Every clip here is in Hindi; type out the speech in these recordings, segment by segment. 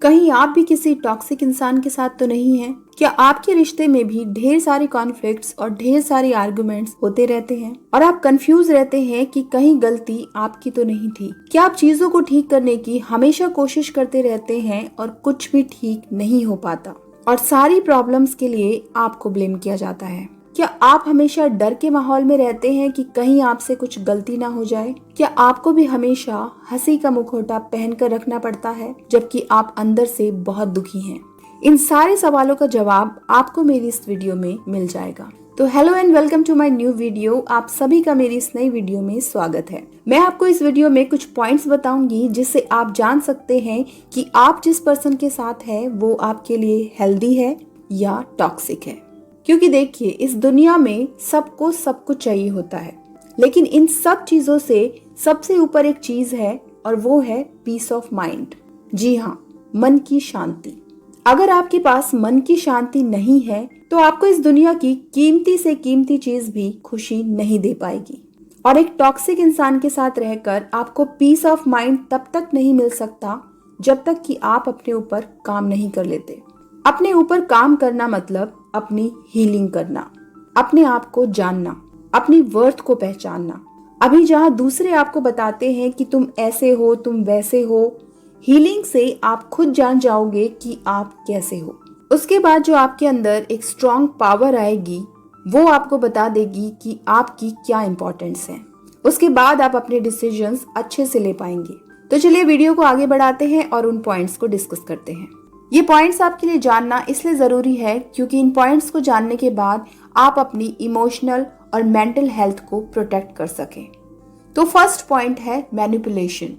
कहीं आप भी किसी टॉक्सिक इंसान के साथ तो नहीं हैं? क्या आपके रिश्ते में भी ढेर सारे कॉन्फ्लिक्ट्स और ढेर सारे आर्गुमेंट्स होते रहते हैं और आप कंफ्यूज रहते हैं कि कहीं गलती आपकी तो नहीं थी? क्या आप चीजों को ठीक करने की हमेशा कोशिश करते रहते हैं और कुछ भी ठीक नहीं हो पाता और सारी प्रॉब्लम्स के लिए आपको ब्लेम किया जाता है? क्या आप हमेशा डर के माहौल में रहते हैं कि कहीं आपसे कुछ गलती ना हो जाए? क्या आपको भी हमेशा हंसी का मुखौटा पहनकर रखना पड़ता है जबकि आप अंदर से बहुत दुखी हैं? इन सारे सवालों का जवाब आपको मेरी इस वीडियो में मिल जाएगा। तो hello and welcome to my new video. आप सभी का मेरी इस नई वीडियो में स्वागत है। मैं आपको इस वीडियो में कुछ पॉइंट्स बताऊंगी जिससे आप जान सकते हैं कि आप जिस पर्सन के साथ हैं वो आपके लिए हेल्दी है या टॉक्सिक है। क्योंकि देखिए, इस दुनिया में सबको सब कुछ चाहिए होता है, लेकिन इन सब चीजों से सबसे ऊपर एक चीज है और वो है पीस ऑफ माइंड। जी हाँ, मन की शांति। अगर आपके पास मन की शांति नहीं है तो आपको इस दुनिया की कीमती से कीमती चीज भी खुशी नहीं दे पाएगी। और एक टॉक्सिक इंसान के साथ रहकर आपको पीस ऑफ माइंड तब तक नहीं मिल सकता जब तक कि आप अपने ऊपर काम नहीं कर लेते। अपने ऊपर काम करना मतलब अपनी हीलिंग करना, अपने आप को जानना, अपनी वर्थ को पहचानना। अभी जहां दूसरे आपको बताते हैं कि तुम ऐसे हो, तुम वैसे हो, हीलिंग से आप खुद जान जाओगे कि आप कैसे हो। उसके बाद जो आपके अंदर एक स्ट्रॉन्ग पावर आएगी वो आपको बता देगी कि आपकी क्या इंपॉर्टेंस है। उसके बाद आप अपने डिसीजंस अच्छे से ले पाएंगे। तो चलिए वीडियो को आगे बढ़ाते हैं और उन पॉइंट्स को डिस्कस करते हैं। ये पॉइंट्स आपके लिए जानना इसलिए जरूरी है क्योंकि इन पॉइंट्स को जानने के बाद आप अपनी इमोशनल और मेंटल हेल्थ को प्रोटेक्ट कर सकें। तो फर्स्ट पॉइंट है मैनिपुलेशन।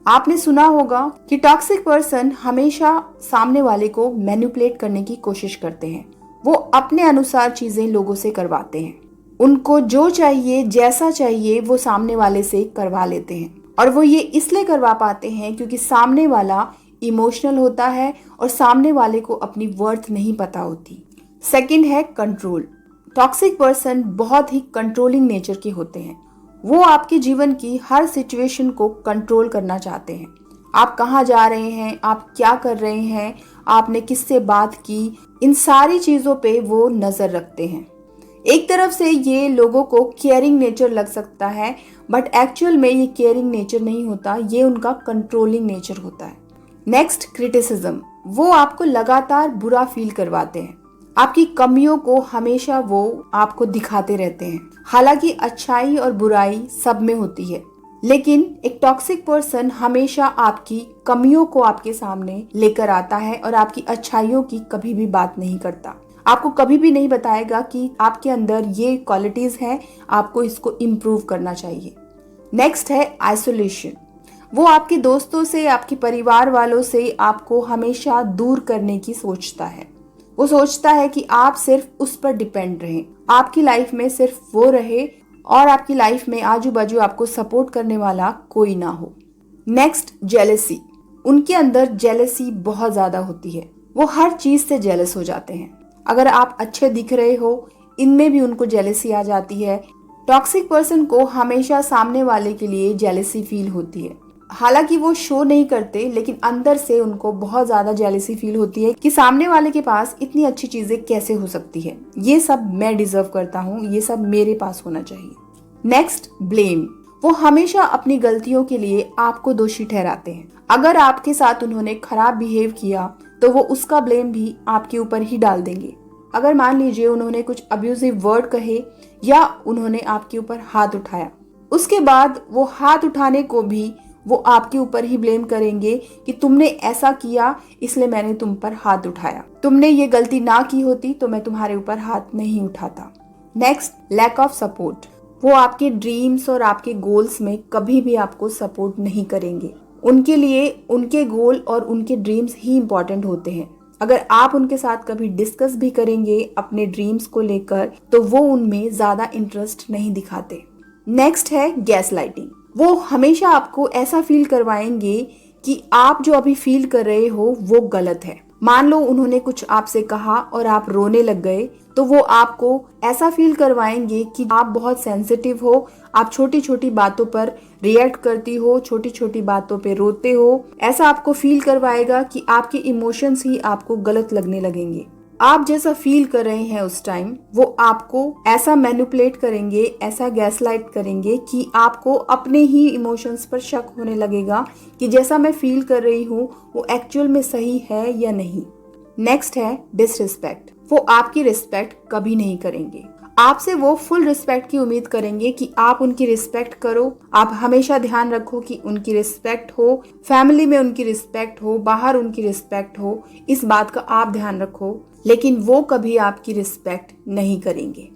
आपने सुना होगा कि टॉक्सिक पर्सन हमेशा सामने वाले को मैनिपुलेट करने की कोशिश करते हैं। वो अपने अनुसार चीजें लोगों से करवाते हैं। उनको जो चाहिए, जैसा चाहिए, वो सामने वाले से करवा लेते हैं। और वो ये इसलिए करवा पाते हैं क्योंकि सामने वाला इमोशनल होता है और सामने वाले को अपनी वर्थ नहीं पता होती। सेकंड है कंट्रोल। टॉक्सिक पर्सन बहुत ही कंट्रोलिंग नेचर के होते हैं। वो आपके जीवन की हर सिचुएशन को कंट्रोल करना चाहते हैं। आप कहाँ जा रहे हैं, आप क्या कर रहे हैं, आपने किससे बात की, इन सारी चीजों पे वो नजर रखते हैं। एक तरफ से ये लोगों को केयरिंग नेचर लग सकता है, बट एक्चुअल में ये केयरिंग नेचर नहीं होता, ये उनका कंट्रोलिंग नेचर होता है। Next, criticism. वो आपको लगातार बुरा फील करवाते हैं। आपकी कमियों को हमेशा वो आपको दिखाते रहते हैं। हालांकि अच्छाई और बुराई सब में होती है, लेकिन एक टॉक्सिक पर्सन हमेशा आपकी कमियों को आपके सामने लेकर आता है और आपकी अच्छाइयों की कभी भी बात नहीं करता। आपको कभी भी नहीं बताएगा कि आपके अंदर ये क्वालिटीज हैं, आपको इसको इम्प्रूव करना चाहिए। नेक्स्ट है आइसोलेशन। वो आपके दोस्तों से, आपके परिवार वालों से आपको हमेशा दूर करने की सोचता है। वो सोचता है कि आप सिर्फ उस पर डिपेंड रहें, आपकी लाइफ में सिर्फ वो रहे और आपकी लाइफ में आजू बाजू आपको सपोर्ट करने वाला कोई ना हो। Next, jealousy. उनके अंदर जेलसी बहुत ज्यादा होती है। वो हर चीज से जेलस हो जाते हैं। अगर आप अच्छे दिख रहे हो, इनमें भी उनको जेलसी आ जाती है। टॉक्सिक पर्सन को हमेशा सामने वाले के लिए जेलसी फील होती है। हालांकि वो शो नहीं करते, लेकिन अंदर से उनको बहुत ज्यादा जेलसी फील होती है कि सामने वाले के पास इतनी अच्छी चीजें कैसे हो सकती है, ये सब मैं डिजर्व करता हूँ, ये सब मेरे पास होना चाहिए। Next, blame. वो हमेशा अपनी गलतियों के लिए आपको दोषी ठहराते हैं। अगर आपके साथ उन्होंने खराब बिहेव किया तो वो उसका ब्लेम भी आपके ऊपर ही डाल देंगे। अगर मान लीजिए उन्होंने कुछ अब्यूजिव वर्ड कहे या उन्होंने आपके ऊपर हाथ उठाया, उसके बाद वो हाथ उठाने को भी वो आपके ऊपर ही ब्लेम करेंगे कि तुमने ऐसा किया इसलिए मैंने तुम पर हाथ उठाया, तुमने ये गलती ना की होती तो मैं तुम्हारे ऊपर हाथ नहीं उठाता। Next, lack of support. वो आपके ड्रीम्स और आपके गोल्स में कभी भी आपको सपोर्ट नहीं करेंगे। उनके लिए उनके गोल और उनके ड्रीम्स ही इम्पोर्टेंट होते हैं। अगर आप उनके साथ कभी डिस्कस भी करेंगे अपने ड्रीम्स को लेकर तो वो उनमें ज्यादा इंटरेस्ट नहीं दिखाते। नेक्स्ट है गैस लाइटिंग। वो हमेशा आपको ऐसा फील करवाएंगे कि आप जो अभी फील कर रहे हो वो गलत है। मान लो उन्होंने कुछ आपसे कहा और आप रोने लग गए, तो वो आपको ऐसा फील करवाएंगे कि आप बहुत सेंसिटिव हो, आप छोटी छोटी बातों पर रिएक्ट करती हो, छोटी छोटी बातों पे रोते हो। ऐसा आपको फील करवाएगा कि आपके इमोशंस ही आपको गलत लगने लगेंगे। आप जैसा फील कर रहे हैं उस टाइम, वो आपको ऐसा मैनिपुलेट करेंगे, ऐसा गैसलाइट करेंगे कि आपको अपने ही इमोशंस पर शक होने लगेगा कि जैसा मैं फील कर रही हूँ वो एक्चुअल में सही है या नहीं। नेक्स्ट है डिसरिस्पेक्ट। वो आपकी रिस्पेक्ट कभी नहीं करेंगे। आपसे वो फुल रिस्पेक्ट की उम्मीद करेंगे कि आप उनकी रिस्पेक्ट करो। आप हमेशा ध्यान रखो कि उनकी रिस्पेक्ट हो, फैमिली में उनकी रिस्पेक्ट हो, बाहर उनकी रिस्पेक्ट हो, इस बात का आप ध्यान रखो, लेकिन वो कभी आपकी रिस्पेक्ट नहीं करेंगे।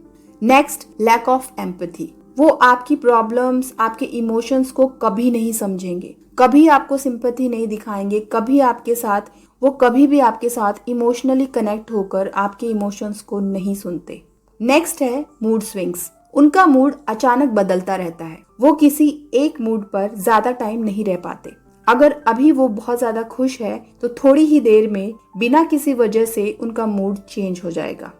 Next, lack of empathy. वो आपकी प्रॉब्लम्स, आपके इमोशंस को कभी नहीं समझेंगे, कभी आपको सिंपैथी नहीं दिखाएंगे, वो कभी भी आपके साथ इमोशनली कनेक्ट होकर आपके इमोशंस को नहीं सुनते। नेक्स्ट है मूड स्विंग्स। उनका मूड अचानक बदलता रहता है। वो किसी एक मूड पर ज्यादा टाइम नहीं रह पाते। अगर अभी वो बहुत ज्यादा खुश है तो थोड़ी ही देर में बिना किसी वजह से उनका मूड चेंज हो जाएगा।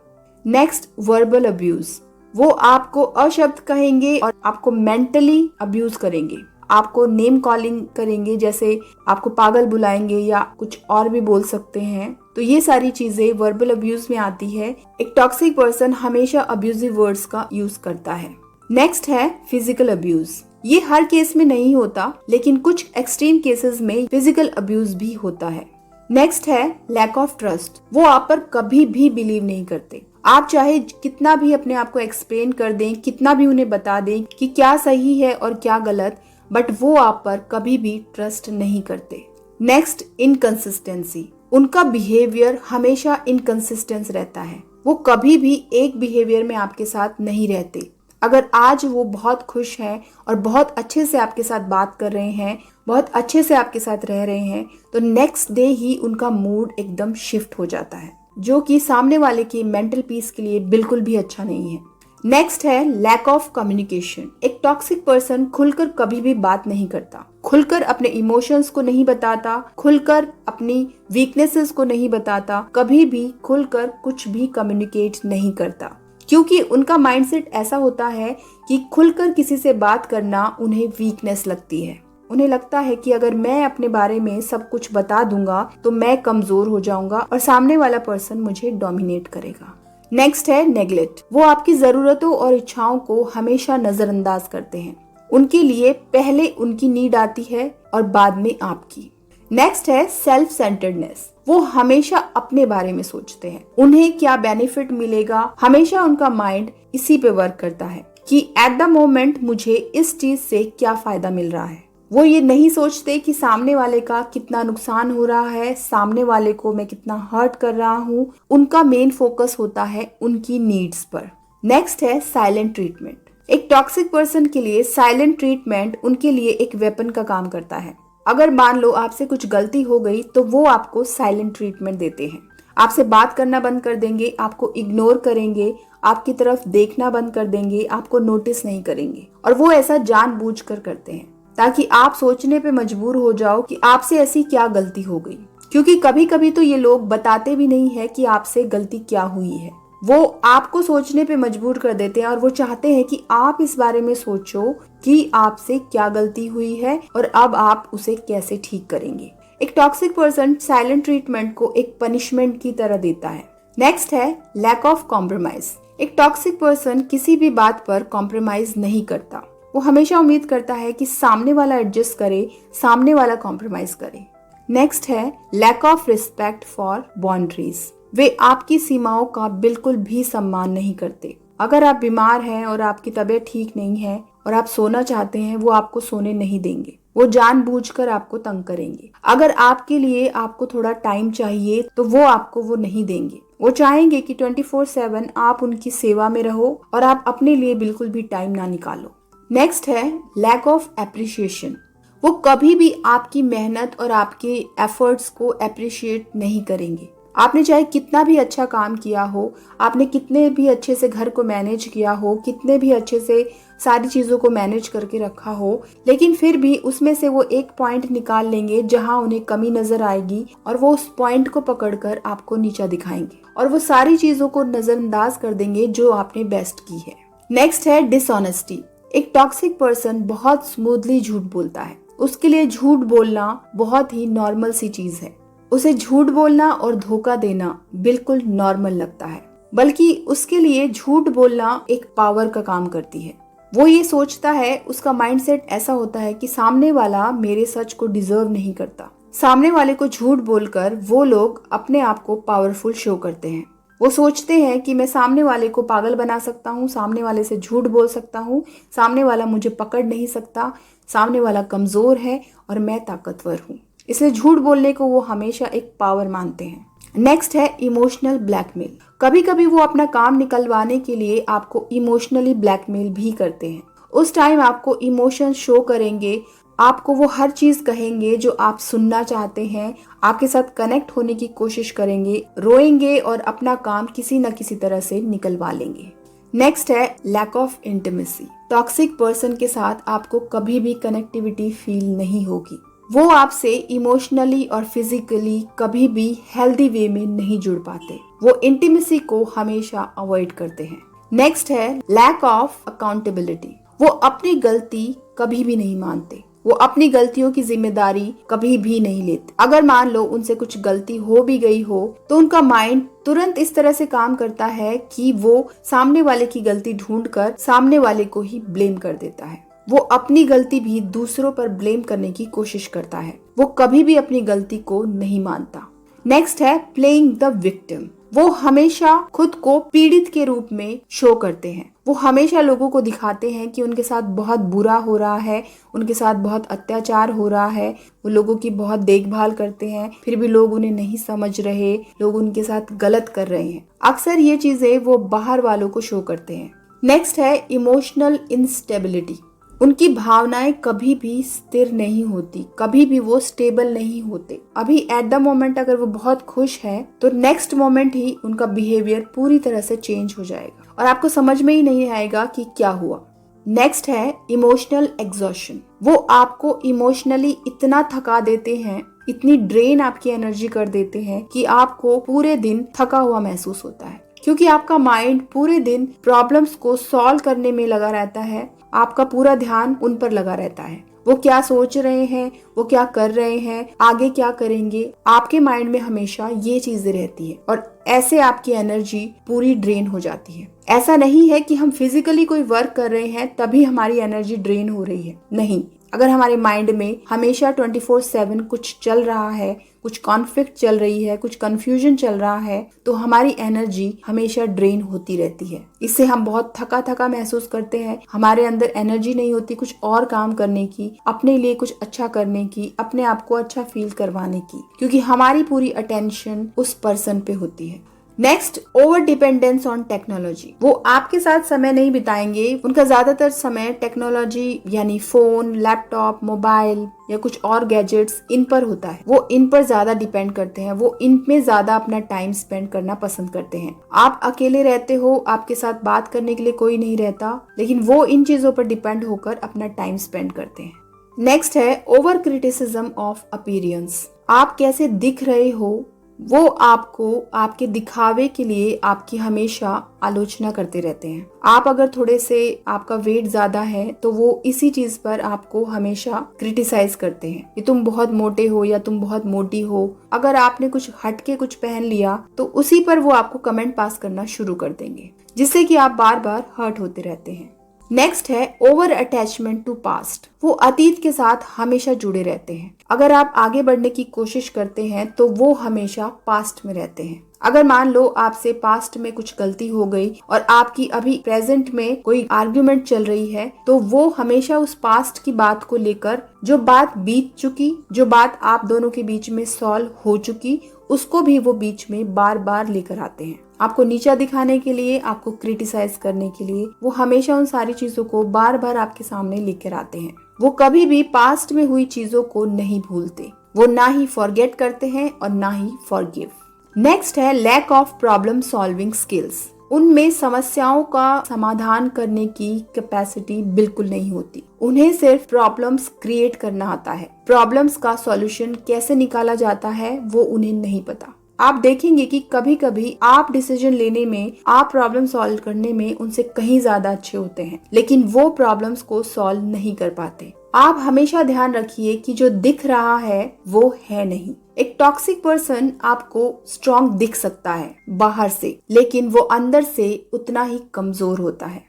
Next, verbal abuse. वो आपको अशब्द कहेंगे और आपको मेंटली अब्यूज करेंगे, आपको नेम कॉलिंग करेंगे, जैसे आपको पागल बुलाएंगे या कुछ और भी बोल सकते हैं। तो ये सारी चीजें वर्बल अब्यूज में आती है। एक टॉक्सिक पर्सन हमेशा अब्यूजिव वर्ड्स का यूज करता है। नेक्स्ट है फिजिकल अब्यूज। ये हर केस में नहीं होता, लेकिन कुछ एक्सट्रीम केसेस में फिजिकल अब्यूज भी होता है। नेक्स्ट है लैक ऑफ ट्रस्ट। वो आप पर कभी भी बिलीव नहीं करते। आप चाहे कितना भी अपने आप को एक्सप्लेन कर दें, कितना भी उन्हें बता दें कि क्या सही है और क्या गलत, बट वो आप पर कभी भी ट्रस्ट नहीं करते। Next, inconsistency. उनका बिहेवियर हमेशा इनकंसिस्टेंस रहता है। वो कभी भी एक बिहेवियर में आपके साथ नहीं रहते। अगर आज वो बहुत खुश हैं और बहुत अच्छे से आपके साथ बात कर रहे हैं, बहुत अच्छे से आपके साथ रह रहे हैं, तो नेक्स्ट डे ही उनका मूड एकदम शिफ्ट हो जाता है, जो कि सामने वाले की मेंटल पीस के लिए बिल्कुल भी अच्छा नहीं है। नेक्स्ट है लैक ऑफ कम्युनिकेशन। एक टॉक्सिक पर्सन खुलकर कभी भी बात नहीं करता, खुलकर अपने इमोशंस को नहीं बताता, खुलकर अपनी वीकनेसेस को नहीं बताता, कभी भी खुलकर कुछ भी कम्युनिकेट नहीं करता, क्योंकि उनका माइंडसेट ऐसा होता है कि खुलकर किसी से बात करना उन्हें वीकनेस लगती है। उन्हें लगता है कि अगर मैं अपने बारे में सब कुछ बता दूंगा तो मैं कमजोर हो जाऊंगा और सामने वाला पर्सन मुझे डोमिनेट करेगा। नेक्स्ट है नेग्लेक्ट। वो आपकी जरूरतों और इच्छाओं को हमेशा नजरअंदाज करते हैं। उनके लिए पहले उनकी नीड आती है और बाद में आपकी। नेक्स्ट है सेल्फ सेंटर्डनेस। वो हमेशा अपने बारे में सोचते हैं, उन्हें क्या बेनिफिट मिलेगा, हमेशा उनका माइंड इसी पे वर्क करता है कि एट द मोमेंट मुझे इस चीज से क्या फायदा मिल रहा है। वो ये नहीं सोचते कि सामने वाले का कितना नुकसान हो रहा है, सामने वाले को मैं कितना हर्ट कर रहा हूँ। उनका मेन फोकस होता है उनकी नीड्स पर। नेक्स्ट है साइलेंट ट्रीटमेंट। एक टॉक्सिक पर्सन के लिए साइलेंट ट्रीटमेंट उनके लिए एक वेपन का काम करता है। अगर मान लो आपसे कुछ गलती हो गई तो वो आपको साइलेंट ट्रीटमेंट देते हैं। आपसे बात करना बंद कर देंगे, आपको इग्नोर करेंगे, आपकी तरफ देखना बंद कर देंगे, आपको नोटिस नहीं करेंगे। और वो ऐसा जानबूझकर करते हैं ताकि आप सोचने पे मजबूर हो जाओ कि आपसे ऐसी क्या गलती हो गई, क्योंकि कभी कभी तो ये लोग बताते भी नहीं है कि आपसे गलती क्या हुई है। वो आपको सोचने पे मजबूर कर देते हैं और वो चाहते हैं कि आप इस बारे में सोचो कि आपसे क्या गलती हुई है और अब आप उसे कैसे ठीक करेंगे। एक टॉक्सिक पर्सन साइलेंट ट्रीटमेंट को एक पनिशमेंट की तरह देता है। नेक्स्ट है लैक ऑफ कॉम्प्रोमाइज। एक टॉक्सिक पर्सन किसी भी बात पर कॉम्प्रोमाइज नहीं करता। वो हमेशा उम्मीद करता है कि सामने वाला एडजस्ट करे, सामने वाला कॉम्प्रोमाइज करे। नेक्स्ट है lack of respect for boundaries. वे आपकी सीमाओं का बिल्कुल भी सम्मान नहीं करते। अगर आप बीमार हैं और आपकी तबीयत ठीक नहीं है और आप सोना चाहते हैं, वो आपको सोने नहीं देंगे। वो जानबूझकर आपको तंग करेंगे। अगर आपके लिए आपको थोड़ा टाइम चाहिए तो वो आपको वो नहीं देंगे। वो चाहेंगे कि 24/7 आप उनकी सेवा में रहो और आप अपने लिए बिल्कुल भी टाइम ना निकालो। नेक्स्ट है लैक ऑफ एप्रिशिएशन। वो कभी भी आपकी मेहनत और आपके एफर्ट्स को एप्रिशिएट नहीं करेंगे। आपने चाहे कितना भी अच्छा काम किया हो, आपने कितने भी अच्छे से घर को मैनेज किया हो, कितने भी अच्छे से सारी चीजों को मैनेज करके रखा हो, लेकिन फिर भी उसमें से वो एक पॉइंट निकाल लेंगे जहां उन्हें कमी नजर आएगी और वो उस पॉइंट को पकड़कर आपको नीचा दिखाएंगे और वो सारी चीजों को नजरअंदाज कर देंगे जो आपने बेस्ट की है। नेक्स्ट है डिसऑनेस्टी। एक टॉक्सिक पर्सन बहुत स्मूथली झूठ बोलता है। उसके लिए झूठ बोलना बहुत ही नॉर्मल सी चीज है। उसे झूठ बोलना और धोखा देना बिल्कुल नॉर्मल लगता है, बल्कि उसके लिए झूठ बोलना एक पावर का काम करती है। वो ये सोचता है, उसका माइंडसेट ऐसा होता है कि सामने वाला मेरे सच को डिजर्व नहीं करता। सामने वाले को झूठ बोलकर वो लोग अपने आप को पावरफुल शो करते हैं। वो सोचते हैं कि मैं सामने वाले को पागल बना सकता हूँ, सामने वाले से झूठ बोल सकता हूँ, सामने वाला मुझे पकड़ नहीं सकता, सामने वाला कमजोर है और मैं ताकतवर हूँ। इसलिए झूठ बोलने को वो हमेशा एक पावर मानते हैं। नेक्स्ट है इमोशनल ब्लैकमेल। कभी कभी वो अपना काम निकलवाने के लिए आपको इमोशनली ब्लैकमेल भी करते हैं। उस टाइम आपको इमोशन शो करेंगे, आपको वो हर चीज कहेंगे जो आप सुनना चाहते हैं, आपके साथ कनेक्ट होने की कोशिश करेंगे, रोएंगे और अपना काम किसी न किसी तरह से निकलवा लेंगे। नेक्स्ट है lack of intimacy. Toxic person के साथ आपको कभी भी कनेक्टिविटी फील नहीं होगी। वो आपसे इमोशनली और फिजिकली कभी भी हेल्दी वे में नहीं जुड़ पाते। वो इंटीमेसी को हमेशा अवॉइड करते हैं। नेक्स्ट है लैक ऑफ अकाउंटेबिलिटी। वो अपनी गलती कभी भी नहीं मानते। वो अपनी गलतियों की जिम्मेदारी कभी भी नहीं लेते। अगर मान लो उनसे कुछ गलती हो भी गई हो तो उनका माइंड तुरंत इस तरह से काम करता है कि वो सामने वाले की गलती ढूंढकर सामने वाले को ही ब्लेम कर देता है। वो अपनी गलती भी दूसरों पर ब्लेम करने की कोशिश करता है। वो कभी भी अपनी गलती को नहीं मानता। नेक्स्ट है प्लेइंग द विक्टिम। वो हमेशा खुद को पीड़ित के रूप में शो करते हैं। वो हमेशा लोगों को दिखाते हैं कि उनके साथ बहुत बुरा हो रहा है, उनके साथ बहुत अत्याचार हो रहा है। वो लोगों की बहुत देखभाल करते हैं, फिर भी लोग उन्हें नहीं समझ रहे, लोग उनके साथ गलत कर रहे हैं। अक्सर ये चीजें वो बाहर वालों को शो करते हैं। नेक्स्ट है इमोशनल इंस्टेबिलिटी। उनकी भावनाएं कभी भी स्थिर नहीं होती, कभी भी वो स्टेबल नहीं होते। अभी एट द मोमेंट अगर वो बहुत खुश है तो नेक्स्ट मोमेंट ही उनका बिहेवियर पूरी तरह से चेंज हो जाएगा और आपको समझ में ही नहीं आएगा कि क्या हुआ। नेक्स्ट है इमोशनल एग्जॉशन। वो आपको इमोशनली इतना थका देते हैं, इतनी ड्रेन आपकी एनर्जी कर देते हैं कि आपको पूरे दिन थका हुआ महसूस होता है, क्योंकि आपका माइंड पूरे दिन प्रॉब्लम्स को सॉल्व करने में लगा रहता है। आपका पूरा ध्यान उन पर लगा रहता है। वो क्या सोच रहे हैं, वो क्या कर रहे हैं, आगे क्या करेंगे, आपके माइंड में हमेशा ये चीजें रहती है और ऐसे आपकी एनर्जी पूरी ड्रेन हो जाती है। ऐसा नहीं है कि हम फिजिकली कोई वर्क कर रहे हैं तभी हमारी एनर्जी ड्रेन हो रही है, नहीं। अगर हमारे माइंड में हमेशा 24/7 कुछ चल रहा है, कुछ कॉन्फ्लिक्ट चल रही है, कुछ कंफ्यूजन चल रहा है, तो हमारी एनर्जी हमेशा ड्रेन होती रहती है। इससे हम बहुत थका थका महसूस करते हैं। हमारे अंदर एनर्जी नहीं होती कुछ और काम करने की, अपने लिए कुछ अच्छा करने की, अपने आप को अच्छा फील करवाने की, क्योंकि हमारी पूरी अटेंशन उस पर्सन पे होती है। Next, over dependence on technology. वो आपके साथ समय नहीं बिताएंगे, उनका ज्यादातर समय टेक्नोलॉजी यानी फोन, लैपटॉप, मोबाइल या कुछ और गैजेट्स इन पर होता है। वो इन पर ज्यादा डिपेंड करते हैं, वो इन में ज्यादा अपना टाइम स्पेंड करना पसंद करते हैं। आप अकेले रहते हो, आपके साथ बात करने के लिए कोई नहीं रहता, लेकिन वो इन चीजों पर डिपेंड होकर अपना टाइम स्पेंड करते हैं। नेक्स्ट है ओवर क्रिटिसिज्म ऑफ अपीयरेंस। आप कैसे दिख रहे हो वो आपको आपके दिखावे के लिए आपकी हमेशा आलोचना करते रहते हैं। आप अगर थोड़े से आपका वेट ज्यादा है तो वो इसी चीज पर आपको हमेशा क्रिटिसाइज करते हैं कि तुम बहुत मोटे हो या तुम बहुत मोटी हो। अगर आपने कुछ हटके कुछ पहन लिया तो उसी पर वो आपको कमेंट पास करना शुरू कर देंगे, जिससे कि आप बार बार हर्ट होते रहते हैं। नेक्स्ट है ओवर अटैचमेंट टू पास्ट। वो अतीत के साथ हमेशा जुड़े रहते हैं। अगर आप आगे बढ़ने की कोशिश करते हैं तो वो हमेशा पास्ट में रहते हैं। अगर मान लो आपसे पास्ट में कुछ गलती हो गई और आपकी अभी प्रेजेंट में कोई आर्ग्यूमेंट चल रही है, तो वो हमेशा उस पास्ट की बात को लेकर, जो बात बीत चुकी, जो बात आप दोनों के बीच में सॉल्व हो चुकी, उसको भी वो बीच में बार बार लेकर आते हैं। आपको नीचा दिखाने के लिए, आपको क्रिटिसाइज करने के लिए वो हमेशा उन सारी चीजों को बार बार आपके सामने लेकर आते हैं। वो कभी भी पास्ट में हुई चीजों को नहीं भूलते। वो ना ही फॉरगेट करते हैं और ना ही फॉरगिव। नेक्स्ट है lack of problem solving skills. उनमें समस्याओं का समाधान करने की कैपेसिटी बिल्कुल नहीं होती। उन्हें सिर्फ प्रॉब्लम्स क्रिएट करना आता है। प्रॉब्लम्स का सॉल्यूशन कैसे निकाला जाता है वो उन्हें नहीं पता। आप देखेंगे कि कभी कभी आप डिसीजन लेने में, आप प्रॉब्लम सॉल्व करने में उनसे कहीं ज्यादा अच्छे होते हैं, लेकिन वो प्रॉब्लम्स को सॉल्व नहीं कर पाते। आप हमेशा ध्यान रखिए कि जो दिख रहा है वो है नहीं। एक टॉक्सिक पर्सन आपको स्ट्रॉन्ग दिख सकता है बाहर से, लेकिन वो अंदर से उतना ही कमजोर होता है।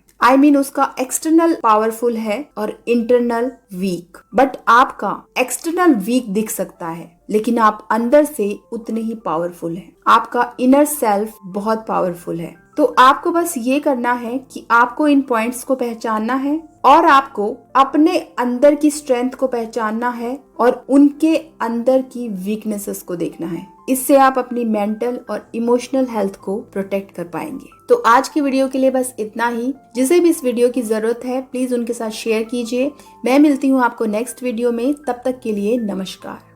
उसका एक्सटर्नल पावरफुल है और इंटरनल वीक। बट आपका एक्सटर्नल वीक दिख सकता है, लेकिन आप अंदर से उतने ही पावरफुल हैं। आपका इनर सेल्फ बहुत पावरफुल है। तो आपको बस ये करना है कि आपको इन पॉइंट्स को पहचानना है और आपको अपने अंदर की स्ट्रेंथ को पहचानना है और उनके अंदर की वीकनेसेस को देखना है। इससे आप अपनी मेंटल और इमोशनल हेल्थ को प्रोटेक्ट कर पाएंगे। तो आज की वीडियो के लिए बस इतना ही। जिसे भी इस वीडियो की जरूरत है प्लीज उनके साथ शेयर कीजिए। मैं मिलती हूँ आपको नेक्स्ट वीडियो में। तब तक के लिए नमस्कार।